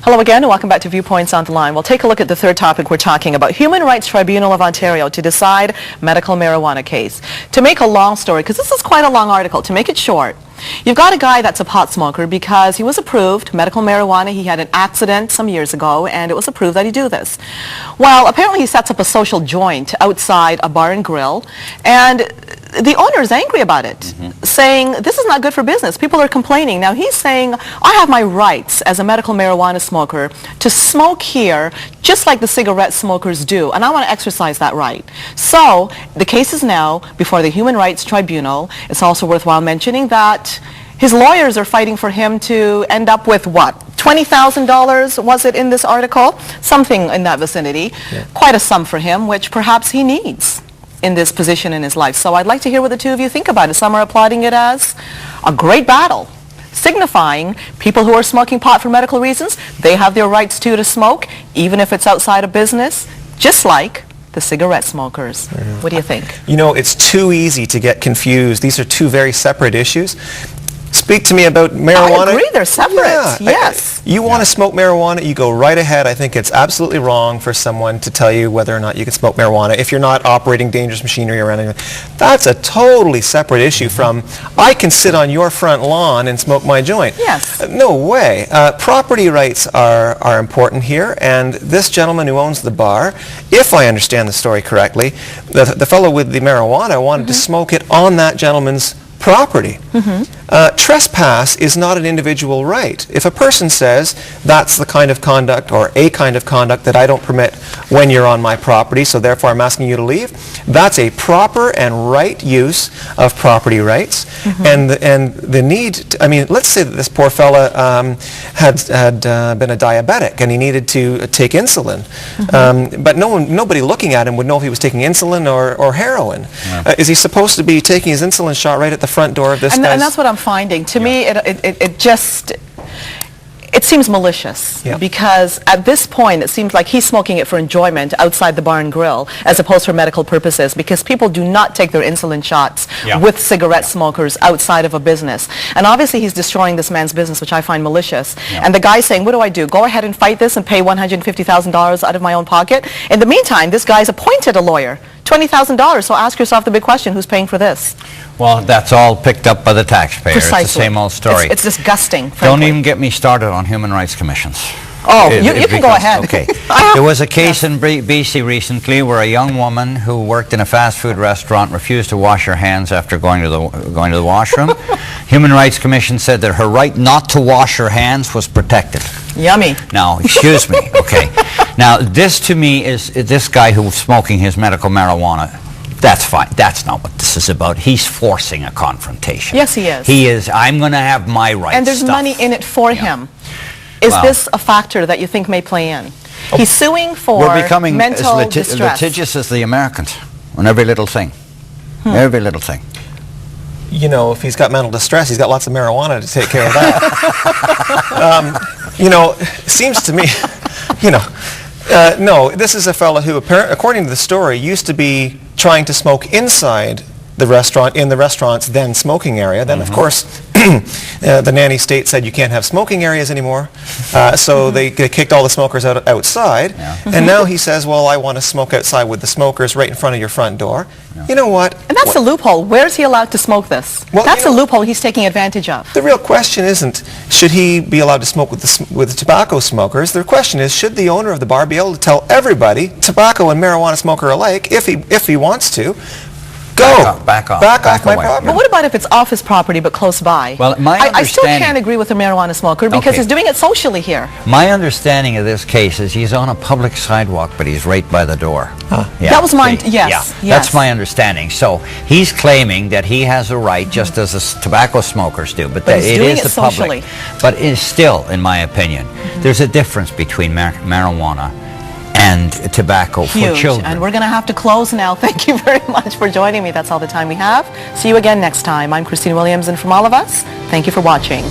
Hello again and welcome back to Viewpoints on the Line. We'll take a look at the third topic we're talking about. Human Rights Tribunal of Ontario to decide medical marijuana case. To make a long story, because this is quite a long article, to make it short, you've got a guy that's a pot smoker because he was approved medical marijuana. He had an accident some years ago and it was approved that he do this. Well, apparently he sets up a social joint outside a bar and grill, and the owner is angry about it, saying this is not good for business. People are complaining. Now he's saying, I have my rights as a medical marijuana smoker to smoke here just like the cigarette smokers do, and I want to exercise that right. So the case is now before the Human Rights Tribunal. It's also worthwhile mentioning that his lawyers are fighting for him to end up with what? $20,000 was it in this article? Something in that vicinity. Yeah. Quite a sum for him, which perhaps he needs in this position in his life. So I'd like to hear what the two of you think about it. Some are applauding it as a great battle, signifying people who are smoking pot for medical reasons, they have their rights too to smoke, even if it's outside of business, just like the cigarette smokers. What do you think? You know, it's too easy to get confused. These are two very separate issues. Speak to me about marijuana. I agree, they're separate. Yes. You want to smoke marijuana, you go right ahead. I think it's absolutely wrong for someone to tell you whether or not you can smoke marijuana if you're not operating dangerous machinery or anything. That's a totally separate issue from, I can sit on your front lawn and smoke my joint. Yes. No way. Property rights are important here, and this gentleman who owns the bar, if I understand the story correctly, the fellow with the marijuana wanted to smoke it on that gentleman's property. Trespass is not an individual right. If a person says that's the kind of conduct or a kind of conduct that I don't permit when you're on my property, so therefore I'm asking you to leave, that's a proper and right use of property rights. And the need to, I mean, let's say that this poor fella had been a diabetic and he needed to take insulin, but nobody looking at him would know if he was taking insulin or heroin. Is he supposed to be taking his insulin shot right at the front door of this guy's? And that's what I'm finding. To me, it just, it seems malicious, because at this point it seems like he's smoking it for enjoyment outside the bar and grill as opposed for medical purposes, because people do not take their insulin shots with cigarette smokers outside of a business. And obviously he's destroying this man's business, which I find malicious. And the guy's saying, what do? Go ahead and fight this and pay $150,000 out of my own pocket. In the meantime, this guy's appointed a lawyer. $20,000, so ask yourself the big question, who's paying for this? Well, that's all picked up by the taxpayer. Precisely. It's the same old story. It's disgusting, frankly. Don't even get me started on human rights commissions. Oh, you can go ahead. Okay. There was a case in BC recently where a young woman who worked in a fast food restaurant refused to wash her hands after going to the washroom. Human Rights Commission said that her right not to wash her hands was protected. Yummy. Now, excuse me, okay. Now, this to me is this guy who's smoking his medical marijuana. That's fine. That's not what this is about. He's forcing a confrontation. Yes, he is. He is. I'm going to have my rights. And there's money in it for him. Is this a factor that you think may play in? He's suing for we're becoming mental as distress. litigious as the Americans on every little thing. Every little thing. You know, if he's got mental distress, he's got lots of marijuana to take care of that. You know, it seems to me, you know, no, this is a fellow who, according to the story, used to be trying to smoke inside the restaurant, in the restaurant's then smoking area. Then, of course, the nanny state said you can't have smoking areas anymore, so they kicked all the smokers outside, and now he says, well, I want to smoke outside with the smokers right in front of your front door. You know what? And that's the loophole. Where's he allowed to smoke this? Well, that's a loophole he's taking advantage of. The real question isn't, should he be allowed to smoke with the tobacco smokers? The question is, should the owner of the bar be able to tell everybody, tobacco and marijuana smoker alike, if he wants to, go. Back off my property. But what about if it's off his property but close by? Well, I still can't agree with the marijuana smoker because he's doing it socially here. My understanding of this case is he's on a public sidewalk, but he's right by the door. That was mine. Yes. That's my understanding. So he's claiming that he has a right, just as the tobacco smokers do, but he's it doing is it the public. socially. But it's still, in my opinion, there's a difference between marijuana and tobacco for children. And we're going to have to close now. Thank you very much for joining me. That's all the time we have. See you again next time. I'm Christine Williams, and from all of us, thank you for watching.